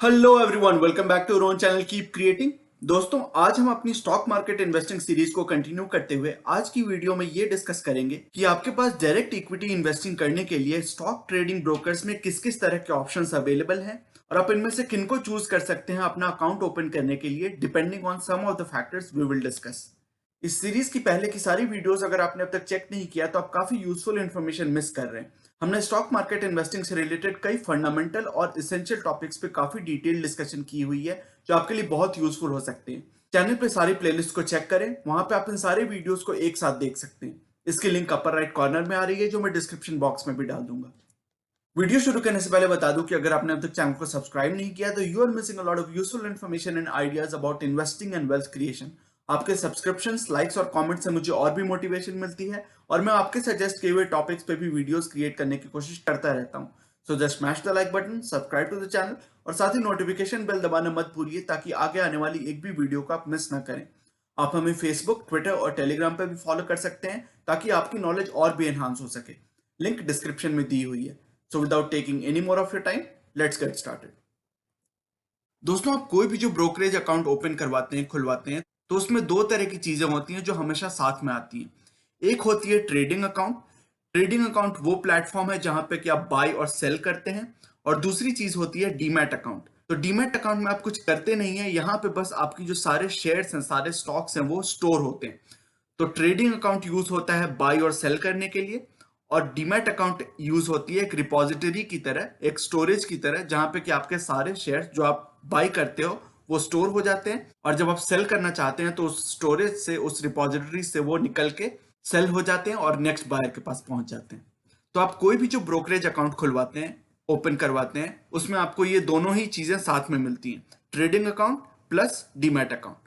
Hello everyone, welcome back to own channel keep creating. दोस्तों, आज हम अपनी स्टॉक मार्केट इन्वेस्टिंग सीरीज को कंटिन्यू करते हुए आज की वीडियो में ये डिस्कस करेंगे कि आपके पास डायरेक्ट इक्विटी इन्वेस्टिंग करने के लिए स्टॉक ट्रेडिंग ब्रोकर्स में किस किस तरह के ऑप्शंस अवेलेबल हैं और आप इनमें से किनको चूज कर सकते हैं अपना अकाउंट ओपन करने के लिए, depending on some of the factors we will discuss. इस सीरीज की पहले की सारी वीडियोस अगर आपने अब तक चेक नहीं किया तो आप काफी यूजफुल इन्फॉर्मेशन मिस कर रहे हैं। हमने स्टॉक मार्केट इन्वेस्टिंग से रिलेटेड कई फंडामेंटल और इसेंशियल टॉपिक्स पे काफी डिटेल डिस्कशन की हुई है जो आपके लिए बहुत यूजफुल हो सकते हैं। चैनल पे सारी प्लेलिस्ट को चेक करें, वहां पे आप इन सारे वीडियोस को एक साथ देख सकते हैं। इसकी लिंक अपर राइट कॉर्नर में आ रही है जो मैं डिस्क्रिप्शन बॉक्स में भी डाल दूंगा। वीडियो शुरू करने से पहले बता दूं कि अगर आपने अब तक चैनल को सब्सक्राइब नहीं किया तो you are missing a lot of useful information and ideas about investing and wealth creation. आपके सब्सक्रिप्शंस, लाइक्स और कमेंट्स से मुझे और भी मोटिवेशन मिलती है और मैं आपके सजेस्ट किए हुए टॉपिक्स पे भी वीडियोस क्रिएट करने की कोशिश करता रहता हूं। So just smash the like button, subscribe to the channel और साथ ही नोटिफिकेशन बेल दबाना मत भूलिए ताकि आगे आने वाली एक भी वीडियो को आप मिस ना करें। आप हमें फेसबुक, ट्विटर और टेलीग्राम पर भी फॉलो कर सकते हैं ताकि आपकी नॉलेज और भी एनहांस हो सके। लिंक डिस्क्रिप्शन में दी हुई है। So without taking any more of your time, let's get started. दोस्तों, आप कोई भी जो ब्रोकरेज अकाउंट ओपन करवाते हैं, खुलवाते हैं, तो उसमें दो तरह की चीजें होती हैं जो हमेशा साथ में आती हैं। एक होती है ट्रेडिंग अकाउंट। ट्रेडिंग अकाउंट वो प्लेटफॉर्म है जहां पे कि आप बाय और सेल करते हैं, और दूसरी चीज होती है डीमैट अकाउंट। तो डीमैट अकाउंट में आप कुछ करते नहीं है, यहाँ पे बस आपकी जो सारे शेयर्स हैं, सारे स्टॉक्स हैं, वो स्टोर होते हैं। तो ट्रेडिंग अकाउंट यूज होता है बाय और सेल करने के लिए, और डीमैट अकाउंट यूज होती है एक रिपोजिटरी की तरह, एक स्टोरेज की तरह, जहां पे कि आपके सारे शेयर जो आप बाय करते हो वो स्टोर हो जाते हैं, और जब आप सेल करना चाहते हैं तो उस स्टोरेज से, उस रिपोजिटरी से वो निकल के सेल हो जाते हैं और नेक्स्ट बायर के पास पहुंच जाते हैं। तो आप कोई भी जो ब्रोकरेज अकाउंट खुलवाते हैं, ओपन करवाते हैं, उसमें आपको ये दोनों ही चीजें साथ में मिलती हैं, trading account plus demat account.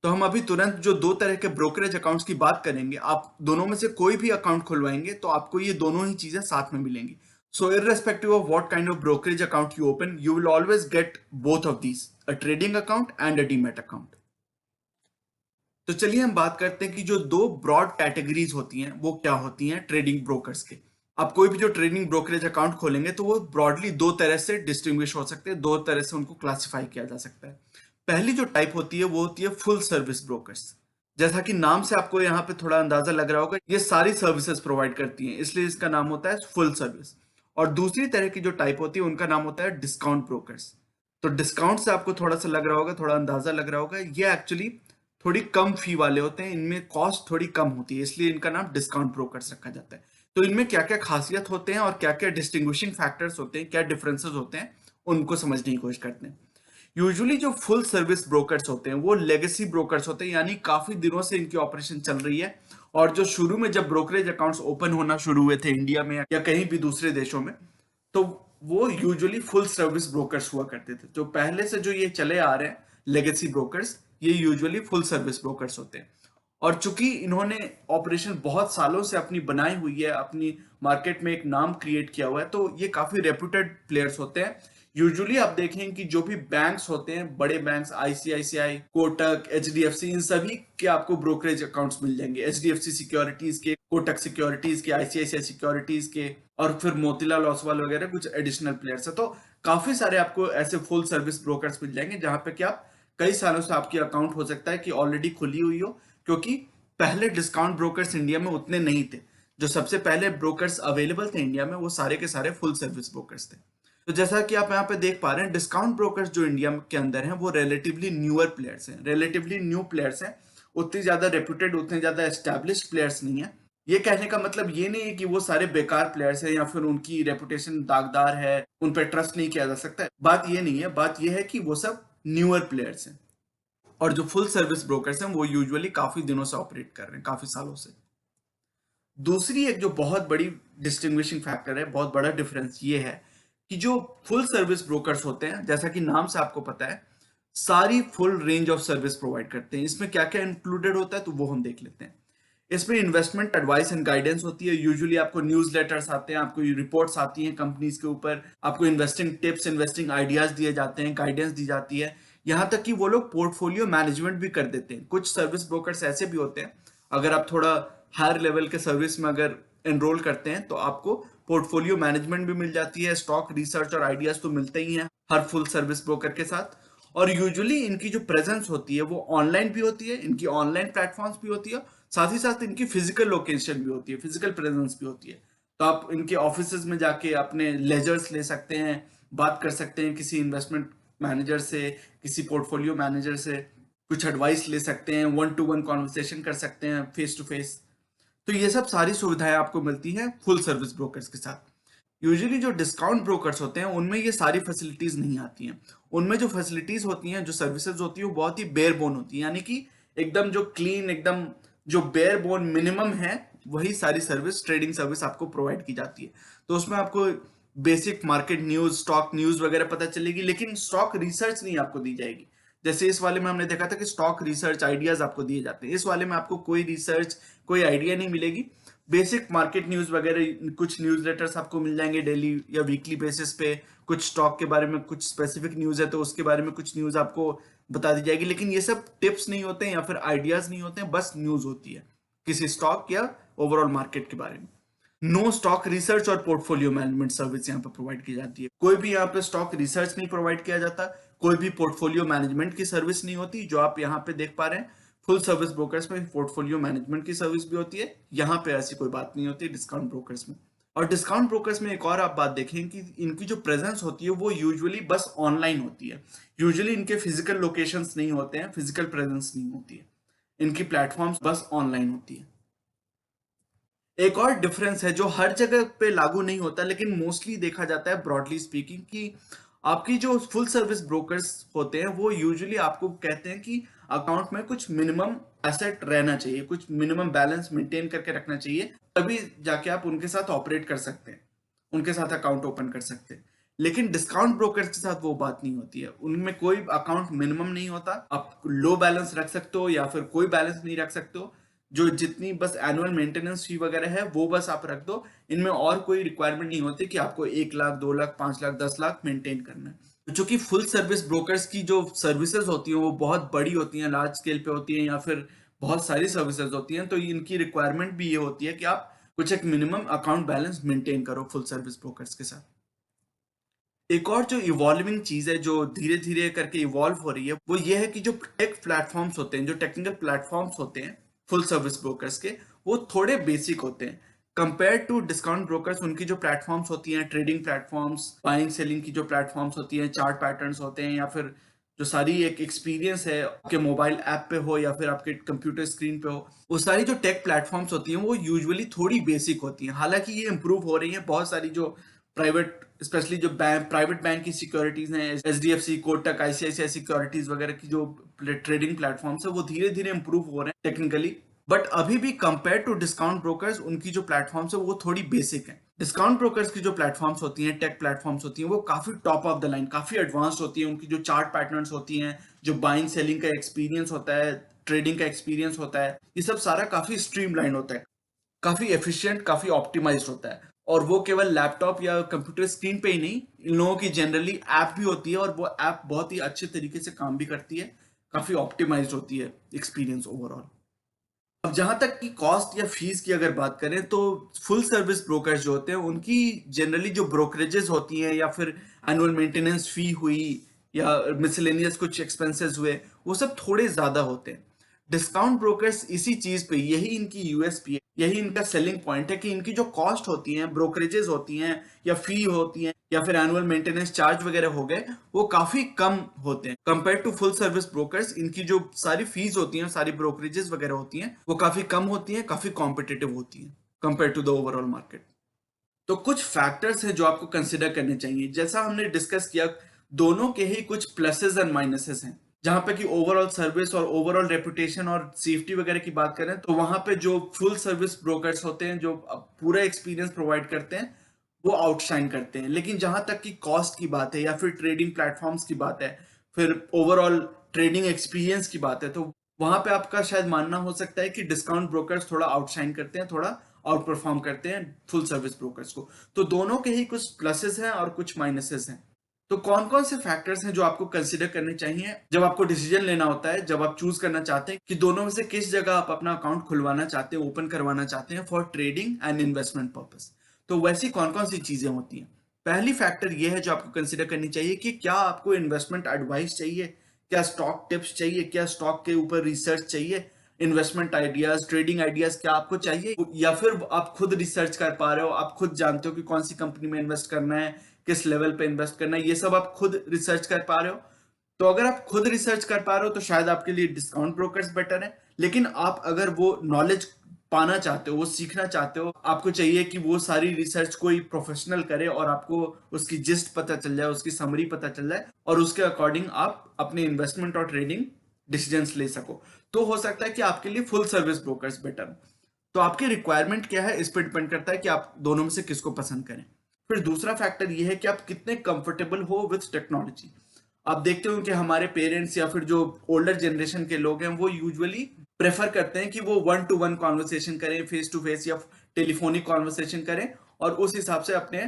तो हम अभी तुरंत जो दो तरह के ब्रोकरेज अकाउंट्स की बात करेंगे, आप दोनों में से कोई भी अकाउंट खुलवाएंगे तो आपको ये दोनों ही चीजें साथ में मिलेंगी। सो irrespective of what kind of brokerage account you open, you will always get both of these, a trading account and a demat account. तो चलिए हम बात करते हैं कि जो दो ब्रॉड कैटेगरीज होती हैं वो क्या होती हैं ट्रेडिंग ब्रोकर्स के। आप कोई भी जो ट्रेडिंग ब्रोकरेज अकाउंट खोलेंगे तो वो ब्रॉडली दो तरह से डिस्टिंग्विश हो सकते हैं, दो तरह से उनको क्लासिफाई किया जा सकता है। पहली जो टाइप होती है वो होती है फुल सर्विस ब्रोकर्स। जैसा कि नाम से आपको यहाँ पे थोड़ा अंदाजा लग रहा होगा, ये सारी सर्विसेज प्रोवाइड करती हैं, इसलिए इसका नाम होता है फुल सर्विस। और दूसरी तरह की जो टाइप होती है उनका नाम होता है डिस्काउंट ब्रोकर्स। तो डिस्काउंट से आपको थोड़ा सा लग रहा होगा, थोड़ा अंदाजा लग रहा होगा, ये एक्चुअली थोड़ी कम फी वाले होते हैं, इनमें कॉस्ट थोड़ी कम होती है, इसलिए इनका नाम डिस्काउंट ब्रोकर्स रखा जाता है। तो इनमें क्या क्या खासियत होते हैं और क्या क्या डिस्टिंग्विशिंग फैक्टर्स होते हैं, क्या डिफरेंसेस होते हैं, उनको समझने की कोशिश करते हैं। यूजुअली जो फुल सर्विस ब्रोकर्स होते हैं वो लेगेसी ब्रोकर्स होते हैं, यानी काफी दिनों से इनकी ऑपरेशन चल रही है, और जो शुरू में जब ब्रोकरेज अकाउंट्स ओपन होना शुरू हुए थे इंडिया में या कहीं भी दूसरे देशों में, तो वो यूजुअली फुल सर्विस ब्रोकर्स हुआ करते थे। जो पहले से जो ये चले आ रहे हैं लेगेसी ब्रोकर्स, ये यूजुअली फुल सर्विस ब्रोकर्स होते हैं। और चूंकि इन्होंने ऑपरेशन बहुत सालों से अपनी बनाई हुई है, अपनी मार्केट में एक नाम क्रिएट किया हुआ है, तो ये काफी रेप्यूटेड प्लेयर्स होते हैं। यूजुअली आप देखें कि जो भी बैंक्स होते हैं, बड़े बैंक्स, आईसीआईसीआई, कोटक, एचडीएफसी, इन सभी के आपको ब्रोकरेज अकाउंट्स मिल जाएंगे। एचडीएफसी सिक्योरिटीज के, कोटक सिक्योरिटीज के, आईसीआईसीआई सिक्योरिटीज के, और फिर मोतीलाल ओसवाल वगैरह कुछ एडिशनल प्लेयर्स है। तो काफी सारे आपको ऐसे फुल सर्विस ब्रोकर्स मिल जाएंगे जहां पे कि आप कई सालों से आपकी अकाउंट हो सकता है कि ऑलरेडी खुली हुई हो, क्योंकि पहले डिस्काउंट ब्रोकर्स इंडिया में उतने नहीं थे। जो सबसे पहले ब्रोकर्स अवेलेबल थे इंडिया में वो सारे के सारे फुल सर्विस ब्रोकर्स थे। तो जैसा कि आप यहाँ पे देख पा रहे हैं, डिस्काउंट ब्रोकर्स जो इंडिया के अंदर हैं वो रिलेटिवली न्यूअर प्लेयर्स हैं, रिलेटिवली न्यू प्लेयर्स हैं। उतनी ज्यादा रेप्यूटेड, उतने ज्यादा एस्टैब्लिश्ड प्लेयर्स नहीं है। ये कहने का मतलब ये नहीं है कि वो सारे बेकार प्लेयर्स हैं या फिर उनकी रेपुटेशन दागदार है, उन पर ट्रस्ट नहीं किया जा सकता है। बात ये नहीं है, बात ये है कि वो सब न्यूअर प्लेयर्स हैं। और जो फुल सर्विस ब्रोकर्स हैं वो यूजुअली काफी दिनों से ऑपरेट कर रहे हैं, काफी सालों से। दूसरी एक जो बहुत बड़ी डिस्टिंग्विशिंग फैक्टर है, बहुत बड़ा डिफरेंस ये है कि जो फुल सर्विस ब्रोकर्स होते हैं, जैसा कि नाम से आपको पता है, सारी full range of service provide करते हैं। इसमें क्या क्या इंक्लूडेड होता है तो वो हम देख लेते हैं। इसमें इन्वेस्टमेंट एडवाइस एंड गाइडेंस होती है। यूजुअली आपको न्यूज लेटर्स आते हैं, आपको रिपोर्ट्स आती हैं कंपनीज के ऊपर, आपको इन्वेस्टिंग टिप्स, इन्वेस्टिंग आइडियाज दिए जाते हैं, गाइडेंस दी जाती है। यहाँ तक कि वो लोग पोर्टफोलियो मैनेजमेंट भी कर देते हैं। कुछ सर्विस ब्रोकर्स ऐसे भी होते हैं, अगर आप थोड़ा हायर लेवल के सर्विस में अगर एनरोल करते हैं तो आपको पोर्टफोलियो मैनेजमेंट भी मिल जाती है, स्टॉक रिसर्च और आइडियाज तो मिलते ही हैं। हर फुल सर्विस ब्रोकर के साथ। और यूजुअली इनकी जो प्रेजेंस होती है वो ऑनलाइन भी होती है, इनकी ऑनलाइन प्लेटफॉर्म्स भी होती है, साथ ही साथ इनकी फिजिकल लोकेशन भी होती है, फिजिकल प्रेजेंस भी होती है। तो आप इनके ऑफिसेज में जाके अपने लेजर्स ले सकते हैं, बात कर सकते हैं किसी इन्वेस्टमेंट मैनेजर से, किसी पोर्टफोलियो मैनेजर से, कुछ एडवाइस ले सकते हैं, वन टू वन कॉन्वर्सेशन कर सकते हैं फेस टू फेस। तो ये सब सारी सुविधाएं आपको मिलती हैं फुल सर्विस ब्रोकर्स के साथ। यूजुअली जो डिस्काउंट ब्रोकर्स होते हैं उनमें ये सारी फैसिलिटीज नहीं आती हैं। उनमें जो फैसिलिटीज होती हैं, जो सर्विसेज होती है, वो बहुत ही बेयर बोन होती है, यानी कि एकदम जो क्लीन, एकदम जो बेयर बोन मिनिमम है, वही सारी सर्विस, ट्रेडिंग सर्विस आपको प्रोवाइड की जाती है। तो उसमें आपको basic market news, stock news वगैरह पता चलेगी, लेकिन स्टॉक रिसर्च नहीं आपको दी जाएगी। जैसे इस वाले में हमने देखा था कि स्टॉक रिसर्च आइडियाज आपको दिए जाते हैं, इस वाले में आपको कोई रिसर्च, कोई आइडिया नहीं मिलेगी। बेसिक मार्केट न्यूज वगैरह, कुछ न्यूज लेटर्स आपको मिल जाएंगे डेली या वीकली बेसिस पे, कुछ स्टॉक के बारे में कुछ स्पेसिफिक न्यूज है तो उसके बारे में कुछ न्यूज आपको बता दी जाएगी। लेकिन ये सब टिप्स नहीं होते हैं या फिर आइडियाज नहीं होते हैं, बस न्यूज होती है किसी स्टॉक या ओवरऑल मार्केट के बारे में। नो स्टॉक रिसर्च और पोर्टफोलियो मैनेजमेंट सर्विस यहाँ पे प्रोवाइड की जाती है। कोई भी यहाँ पे स्टॉक रिसर्च नहीं प्रोवाइड किया जाता, कोई भी पोर्टफोलियो मैनेजमेंट की सर्विस नहीं होती। जो आप यहाँ पे देख पा रहे हैं, फुल सर्विस ब्रोकर्स में पोर्टफोलियो मैनेजमेंट की सर्विस भी होती है, यहाँ पे ऐसी कोई बात नहीं होती डिस्काउंट ब्रोकर्स में। और डिस्काउंट ब्रोकर्स में एक और आप बात देखें कि इनकी जो प्रेजेंस होती है वो यूजुअली बस ऑनलाइन होती है। यूजुअली इनके फिजिकल लोकेशंस नहीं होते हैं, फिजिकल प्रेजेंस नहीं होती है, इनकी प्लेटफॉर्म्स बस ऑनलाइन होती है। एक और डिफरेंस है जो हर जगह पे लागू नहीं होता, लेकिन मोस्टली देखा जाता है ब्रॉडली स्पीकिंग, कि आपकी जो फुल सर्विस ब्रोकर्स होते हैं वो यूजुअली आपको कहते हैं कि अकाउंट में कुछ मिनिमम एसेट रहना चाहिए, कुछ मिनिमम बैलेंस मेंटेन करके रखना चाहिए, तभी जाके आप उनके साथ ऑपरेट कर सकते हैं, उनके साथ अकाउंट ओपन कर सकते हैं। लेकिन डिस्काउंट ब्रोकर्स के साथ वो बात नहीं होती है, उनमें कोई अकाउंट मिनिमम नहीं होता। आप लो बैलेंस रख सकते हो या फिर कोई बैलेंस नहीं रख सकते हो, जो जितनी बस एनुअल मेंटेनेंस फी वगैरह है वो बस आप रख दो। इनमें और कोई रिक्वायरमेंट नहीं होती कि आपको 1 लाख, 2 लाख, 5 लाख, 10 लाख मेंटेन करना है। जो कि फुल सर्विस ब्रोकर्स की जो सर्विसेज होती हैं वो बहुत बड़ी होती हैं, लार्ज स्केल पे होती हैं, या फिर बहुत सारी सर्विसेज होती हैं, तो इनकी रिक्वायरमेंट भी ये होती है कि आप कुछ एक मिनिमम अकाउंट बैलेंस मेंटेन करो फुल सर्विस ब्रोकर्स के साथ। एक और जो इवॉल्विंग चीज है, जो धीरे धीरे करके इवॉल्व हो रही है, वो ये है कि जो टेक प्लेटफॉर्म्स होते हैं, जो टेक्निकल प्लेटफॉर्म्स होते हैं फुल सर्विस ब्रोकर्स के, वो थोड़े बेसिक होते हैं कंपेयर टू डिस्काउंट ब्रोकर्स। उनकी जो प्लेटफॉर्म्स होती हैं, ट्रेडिंग प्लेटफॉर्म्स, बाइंग सेलिंग की जो प्लेटफॉर्म्स होती हैं, चार्ट पैटर्न्स होते हैं, या फिर जो सारी एक एक्सपीरियंस है आपके मोबाइल ऐप पे हो या फिर आपके कंप्यूटर स्क्रीन पे हो, वो सारी जो टेक प्लेटफॉर्म्स होती हैं वो यूजुअली थोड़ी बेसिक होती हैं। हालांकि ये इंप्रूव हो रही है, बहुत सारी जो प्राइवेट, स्पेशली जो बैंक, प्राइवेट बैंक की सिक्योरिटीज हैं, एचडीएफसी, कोटक, आईसीआईसीआई सिक्योरिटीज वगैरह की जो ट्रेडिंग प्लेटफॉर्म्स है वो धीरे धीरे इंप्रूव हो रहे हैं टेक्निकली। बट अभी भी कंपेयर टू डिस्काउंट ब्रोकर्स, उनकी जो प्लेटफॉर्म्स है वो थोड़ी बेसिक है। डिस्काउंट ब्रोकर्स की जो प्लेटफॉर्म्स होती हैं, टेक प्लेटफॉर्म्स होती हैं, वो काफी टॉप ऑफ द लाइन, काफी एडवांस्ड होती है। उनकी जो चार्ट पैटर्न्स होती हैं, जो बाइंग सेलिंग का एक्सपीरियंस होता है, ट्रेडिंग का एक्सपीरियंस होता है, ये सब सारा काफी स्ट्रीमलाइन होता है, काफी एफिशिएंट, काफी ऑप्टिमाइज्ड होता है। और वो केवल लैपटॉप या कंप्यूटर स्क्रीन पे ही नहीं, इन लोगों की जनरली ऐप भी होती है, और वो ऐप बहुत ही अच्छे तरीके से काम भी करती है, काफी ऑप्टिमाइज्ड होती है एक्सपीरियंस ओवरऑल। अब जहां तक कि कॉस्ट या फीस की अगर बात करें, तो फुल सर्विस ब्रोकर्स जो होते हैं उनकी जनरली जो ब्रोकरेजेस होती हैं, या फिर एनुअल मेंटेनेंस फी हुई, या मिसलेनियस कुछ एक्सपेंसेस हुए, वो सब थोड़े ज्यादा होते हैं। डिस्काउंट ब्रोकर्स इसी चीज पे, यही इनकी यूएसपी है, यही इनका सेलिंग पॉइंट है कि इनकी जो कॉस्ट होती हैं, ब्रोकरेजेस होती हैं, या फी होती हैं, या फिर एनुअल मेंटेनेंस चार्ज वगैरह हो गए, वो काफी कम होते हैं compare to full service brokers. इनकी जो सारी फीस होती हैं, सारी ब्रोकरेजेस वगैरह होती हैं, वो काफी कम होती हैं, काफी कॉम्पिटिटिव होती हैं compare to the overall market. तो कुछ फैक्टर्स हैं जो आपको कंसिडर करने चाहिए। जैसा हमने डिस्कस किया, दोनों के ही कुछ प्लसेस एंड माइनसेस हैं। जहां पे कि ओवरऑल सर्विस और ओवरऑल रेपुटेशन और सेफ्टी वगैरह की बात करें, तो वहां पे जो फुल सर्विस ब्रोकर्स होते हैं, जो पूरा एक्सपीरियंस प्रोवाइड करते हैं, वो आउटशाइन करते हैं। लेकिन जहां तक कि कॉस्ट की बात है, या फिर ट्रेडिंग प्लेटफॉर्म्स की बात है, फिर ओवरऑल ट्रेडिंग एक्सपीरियंस की बात है, तो वहां पे आपका शायद मानना हो सकता है कि डिस्काउंट ब्रोकर्स थोड़ा आउटशाइन करते हैं, थोड़ा आउट परफॉर्म करते हैं फुल सर्विस ब्रोकर्स को। तो दोनों के ही कुछ प्लसेस हैं और कुछ माइनसेस हैं। तो कौन कौन से फैक्टर्स हैं जो आपको कंसिडर करने चाहिए जब आपको डिसीजन लेना होता है, जब आप चूज करना चाहते हैं कि दोनों में से किस जगह आप अपना अकाउंट खुलवाना चाहते हैं, ओपन करवाना चाहते हैं for trading and investment purpose. तो वैसी कौन कौन सी चीजें होती हैं? पहली फैक्टर ये है जो आपको कंसिडर करनी चाहिए कि क्या आपको इन्वेस्टमेंट एडवाइस चाहिए, क्या स्टॉक टिप्स चाहिए, क्या स्टॉक के ऊपर रिसर्च चाहिए, इन्वेस्टमेंट आइडियाज, ट्रेडिंग आइडियाज क्या आपको चाहिए, या फिर आप खुद रिसर्च कर पा रहे हो, आप खुद जानते हो कि कौन सी कंपनी में इन्वेस्ट करना है, किस लेवल पे इन्वेस्ट करना है, ये सब आप खुद रिसर्च कर पा रहे हो। तो अगर आप खुद रिसर्च कर पा रहे हो तो शायद आपके लिए डिस्काउंट ब्रोकर्स बेटर है। लेकिन आप अगर वो नॉलेज पाना चाहते हो, वो सीखना चाहते हो, आपको चाहिए कि वो सारी रिसर्च कोई प्रोफेशनल करे और आपको उसकी जिस्ट पता चल जाए, उसकी समरी पता चल जाए और उसके अकॉर्डिंग आप अपने इन्वेस्टमेंट और ट्रेडिंग डिसीजंस ले सको, तो हो सकता है कि आपके लिए फुल सर्विस ब्रोकर्स बेटर हो। तो आपकी रिक्वायरमेंट क्या है, इस पर डिपेंड करता है कि आप दोनों में से किसको पसंद करें। फिर दूसरा फैक्टर ये है कि आप कितने कंफर्टेबल हो विथ टेक्नोलॉजी। आप देखते हो कि हमारे पेरेंट्स या फिर जो ओल्डर जनरेशन के लोग हैं वो यूजुअली प्रेफर करते हैं कि वो वन टू वन कॉन्वर्सेशन करें, फेस टू फेस या टेलीफोनिक कॉन्वर्सेशन करें और उस हिसाब से अपने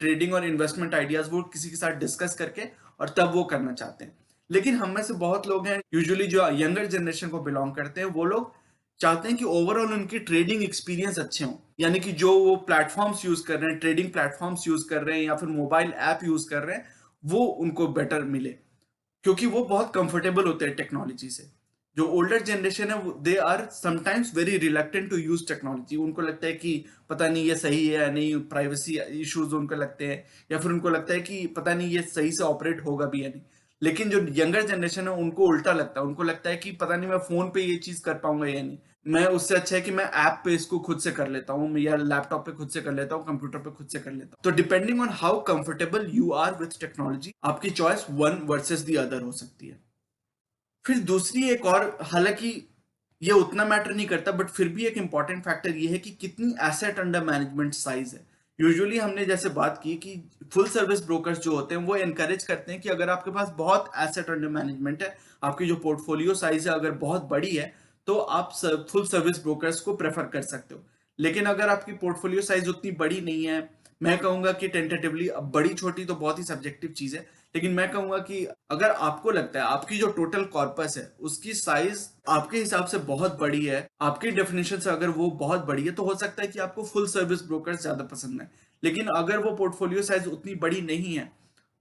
ट्रेडिंग और इन्वेस्टमेंट आइडियाज वो किसी के साथ डिस्कस करके और तब वो करना चाहते हैं। लेकिन हम में से बहुत लोग हैं यूजुअली जो यंगर जनरेशन को बिलोंग करते हैं, वो लोग चाहते हैं कि ओवरऑल उनकी ट्रेडिंग एक्सपीरियंस अच्छे हों, यानी कि जो वो प्लेटफॉर्म्स यूज कर रहे हैं, ट्रेडिंग प्लेटफॉर्म्स यूज कर रहे हैं या फिर मोबाइल ऐप यूज कर रहे हैं, वो उनको बेटर मिले, क्योंकि वो बहुत कंफर्टेबल होते हैं टेक्नोलॉजी से। जो ओल्डर जनरेशन है they are sometimes very reluctant to use technology. उनको लगता है कि पता नहीं ये सही है या नहीं, प्राइवेसी इश्यूज उनको लगते हैं, या फिर उनको लगता है कि पता नहीं ये सही से ऑपरेट होगा भी या नहीं। लेकिन जो यंगर जनरेशन है उनको उल्टा लगता है, उनको लगता है कि पता नहीं मैं फोन पे ये चीज कर पाऊंगा या नहीं, मैं उससे अच्छा है कि मैं ऐप पे इसको खुद से कर लेता हूँ या लैपटॉप पे खुद से कर लेता हूँ, कंप्यूटर पे खुद से कर लेता हूँ। तो depending on how comfortable you are with technology, आपकी choice one versus the other हो सकती है। फिर दूसरी एक और, हालांकि ये उतना मैटर नहीं करता बट फिर भी एक इंपॉर्टेंट फैक्टर ये है कि कितनी एसेट अंडर मैनेजमेंट साइज है। यूजुअली हमने जैसे बात की कि फुल सर्विस ब्रोकर्स जो होते हैं वो एनकरेज करते हैं कि अगर आपके पास बहुत एसेट अंडर मैनेजमेंट है, आपकी जो पोर्टफोलियो साइज है अगर बहुत बड़ी है, तो आप फुल सर्विस ब्रोकर्स को प्रेफर कर सकते हो। लेकिन अगर आपकी पोर्टफोलियो साइज उतनी बड़ी नहीं है, मैं कहूंगा कि टेंटेटिवली, अब बड़ी छोटी तो बहुत ही सब्जेक्टिव चीज है, लेकिन मैं कहूंगा कि अगर आपको लगता है आपकी जो टोटल कॉर्पस है उसकी साइज आपके हिसाब से बहुत बड़ी है, आपकी डेफिनेशन से अगर वो बहुत बड़ी है, तो हो सकता है कि आपको फुल सर्विस ब्रोकर्स ज्यादा पसंद है। लेकिन अगर वो पोर्टफोलियो साइज उतनी बड़ी नहीं है,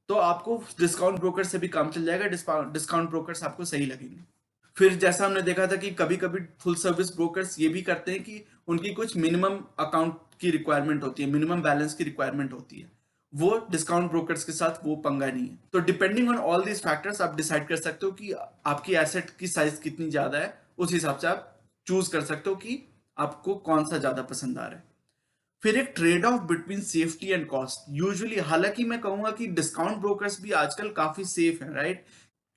तो आपको डिस्काउंट ब्रोकर से भी काम चल जाएगा, डिस्काउंट ब्रोकर्स आपको सही लगेंगे। फिर जैसा हमने देखा था कि कभी कभी फुल सर्विस ब्रोकर्स ये भी करते हैं कि उनकी कुछ मिनिमम अकाउंट की रिक्वायरमेंट होती है, मिनिमम बैलेंस की रिक्वायरमेंट होती है, वो डिस्काउंट ब्रोकर्स के साथ वो पंगा नहीं है। तो depending on all these factors आप डिसाइड कर सकते हो कि आपकी एसेट की साइज कितनी ज्यादा है, उस हिसाब से आप चूज कर सकते हो कि आपको कौन सा ज्यादा पसंद आ रहा है। फिर एक trade off between safety and cost. Usually, हालांकि मैं कहूंगा कि डिस्काउंट ब्रोकर्स भी आजकल काफी सेफ है, राइट?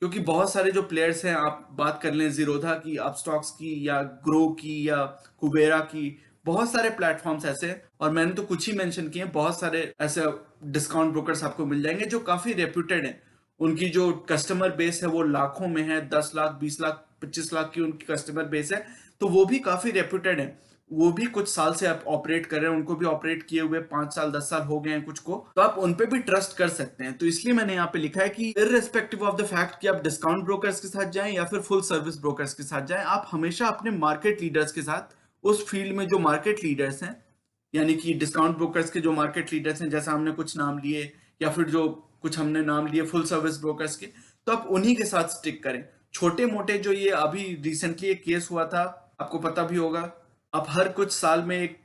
क्योंकि बहुत सारे जो प्लेयर्स हैं, आप बात कर लें जीरोधा की, अपस्टॉक्स की, या ग्रो की, या कुबेरा की, बहुत सारे प्लेटफॉर्म्स ऐसे हैं, और मैंने तो कुछ ही मेंशन किए हैं, बहुत सारे ऐसे डिस्काउंट ब्रोकर्स आपको मिल जाएंगे जो काफी रेप्यूटेड हैं। उनकी जो कस्टमर बेस है वो लाखों में है, 10 लाख, 20 लाख, 25 लाख की उनकी कस्टमर बेस है, तो वो भी काफी रेप्यूटेड है। वो भी कुछ साल से आप ऑपरेट कर रहे हैं, उनको भी ऑपरेट किए हुए 5 साल 10 साल हो गए हैं कुछ को, तो आप उन पे भी ट्रस्ट कर सकते हैं। तो इसलिए मैंने यहाँ पे लिखा है कि इररिस्पेक्टिव ऑफ द फैक्ट कि आप डिस्काउंट ब्रोकर्स के साथ जाएं या फिर फुल सर्विस ब्रोकर्स के साथ जाएं, आप हमेशा अपने मार्केट लीडर्स के साथ, उस फील्ड में जो मार्केट लीडर्स हैं, यानी कि डिस्काउंट ब्रोकर्स के जो मार्केट लीडर्स हैं, जैसा हमने कुछ नाम लिए, या फिर जो कुछ हमने नाम लिए फुल सर्विस ब्रोकर्स के, तो आप उन्हीं के साथ स्टिक करें। छोटे मोटे जो ये अभी रिसेंटली एक केस हुआ था, आपको पता भी होगा, आप हर कुछ साल में एक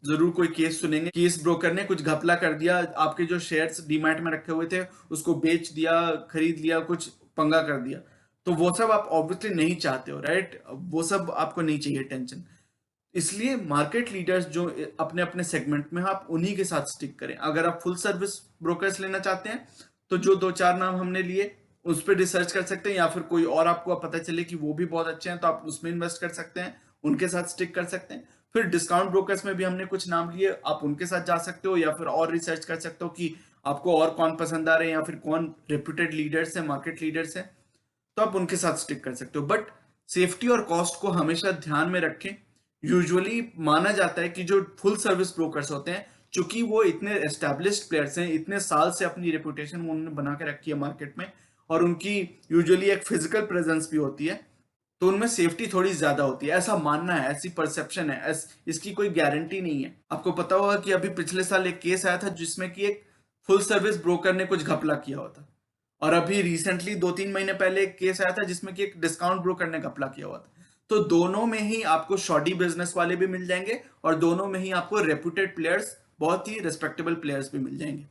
जरूर कोई केस सुनेंगे कि इस ब्रोकर ने कुछ घपला कर दिया, आपके जो शेयर्स डीमैट में रखे हुए थे उसको बेच दिया, खरीद लिया, कुछ पंगा कर दिया। तो वो सब आप ऑब्वियसली नहीं चाहते हो, राइट? वो सब आपको नहीं चाहिए टेंशन। इसलिए मार्केट लीडर्स जो अपने अपने सेगमेंट में हैं, आप उन्हीं के साथ स्टिक करें। अगर आप फुल सर्विस ब्रोकर्स लेना चाहते हैं तो जो दो चार नाम हमने लिए उस पर रिसर्च कर सकते हैं, या फिर कोई और आपको पता चले कि वो भी बहुत अच्छे हैं तो आप उसमें इन्वेस्ट कर सकते हैं, उनके साथ स्टिक कर सकते हैं। फिर डिस्काउंट ब्रोकर्स में भी हमने कुछ नाम लिए, आप उनके साथ जा सकते हो, या फिर और रिसर्च कर सकते हो कि आपको और कौन पसंद आ रहे हैं, या फिर कौन रेप्यूटेड लीडर्स हैं, मार्केट लीडर्स हैं, तो आप उनके साथ स्टिक कर सकते हो। बट सेफ्टी और कॉस्ट को हमेशा ध्यान में रखें। यूजुअली माना जाता है कि जो फुल सर्विस ब्रोकर्स होते हैं, चूंकि वो इतने एस्टेब्लिश्ड प्लेयर्स हैं, इतने साल से अपनी रेपुटेशन उन्होंने बना के रखी है मार्केट में, और उनकी यूजुअली एक फिजिकल प्रेजेंस भी होती है, तो उनमें सेफ्टी थोड़ी ज्यादा होती है, ऐसा मानना है, ऐसी परसेप्शन है। इसकी कोई गारंटी नहीं है। आपको पता होगा कि अभी पिछले साल एक केस आया था जिसमें कि एक फुल सर्विस ब्रोकर ने कुछ घपला किया होता। और अभी रिसेंटली 2-3 महीने पहले एक केस आया था जिसमें कि एक डिस्काउंट ब्रोकर ने घपला किया हुआ था। तो दोनों में ही आपको शॉडी बिजनेस वाले भी मिल जाएंगे और दोनों में ही आपको रेप्यूटेड प्लेयर्स, बहुत ही रिस्पेक्टेबल प्लेयर्स भी मिल जाएंगे।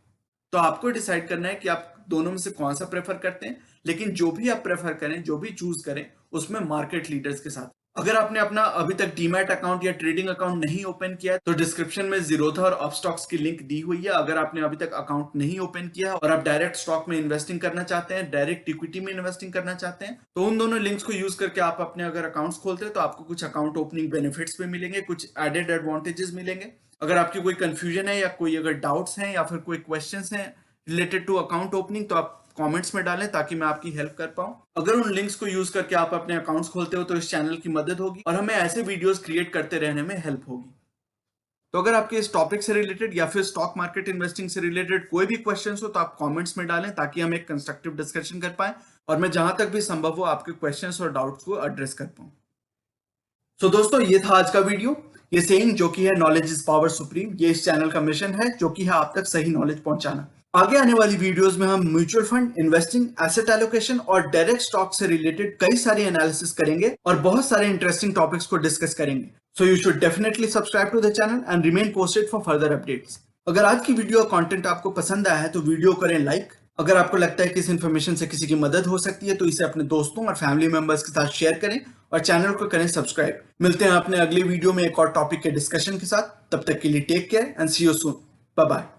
तो आपको डिसाइड करना है कि आप दोनों में से कौन सा प्रेफर करते हैं, लेकिन जो भी आप प्रेफर करें, जो भी चूज करें, उसमें मार्केट लीडर्स के साथ। अगर आपने अपना अभी तक डीमैट अकाउंट या ट्रेडिंग अकाउंट नहीं ओपन किया है तो डिस्क्रिप्शन में जीरोधा और अपस्टॉक्स की लिंक दी हुई है। अगर आपने अभी तक अकाउंट नहीं ओपन किया और आप डायरेक्ट स्टॉक में इन्वेस्टिंग करना चाहते हैं, डायरेक्ट इक्विटी में इन्वेस्टिंग करना चाहते हैं, तो उन दोनों लिंक्स को यूज करके आप अपने अगर अकाउंट्स खोलते हैं तो आपको कुछ अकाउंट ओपनिंग बेनिफिट्स भी मिलेंगे, कुछ एडेड एडवांटेजेस मिलेंगे। अगर आपकी कोई कंफ्यूजन है या कोई अगर डाउट्स हैं या फिर कोई क्वेश्चंस हैं रिलेटेड टू अकाउंट ओपनिंग, तो आप कमेंट्स में डालें ताकि मैं आपकी हेल्प कर पाऊं। अगर उन लिंक्स को यूज करके आप अपने अकाउंट्स खोलते हो तो इस चैनल की मदद होगी और हमें ऐसे वीडियोस क्रिएट करते रहने में हेल्प होगी। तो अगर आपके इस टॉपिक से रिलेटेड या फिर स्टॉक मार्केट इन्वेस्टिंग से रिलेटेड कोई भी क्वेश्चंस हो तो आप कमेंट्स में डालें ताकि हम एक कंस्ट्रक्टिव डिस्कशन कर पाए और मैं जहां तक भी संभव हो आपके क्वेश्चंस और डाउट्स को एड्रेस कर पाऊं। तो दोस्तों ये था आज का वीडियो। ये सेइंग जो कि है नॉलेज इज पावर सुप्रीम, ये इस चैनल का मिशन है जो कि है आप तक सही नॉलेज पहुंचाना। आगे आने वाली वीडियोस में हम mutual fund, investing, asset allocation और डायरेक्ट स्टॉक से रिलेटेड कई सारे एनालिसिस करेंगे और बहुत सारे इंटरेस्टिंग टॉपिक्स को डिस्कस करेंगे। So you should definitely subscribe to the channel and remain posted for further updates. अगर आज की वीडियो कंटेंट आपको पसंद आया है तो वीडियो करें लाइक। अगर आपको लगता है कि इस इन्फॉर्मेशन से किसी की मदद हो सकती है तो इसे अपने दोस्तों और फैमिली मेंबर्स के साथ शेयर करें और चैनल को करें सब्सक्राइब। मिलते हैं अपने अगले वीडियो में एक और टॉपिक के डिस्कशन के साथ। तब तक के लिए take care and see you soon. Bye bye.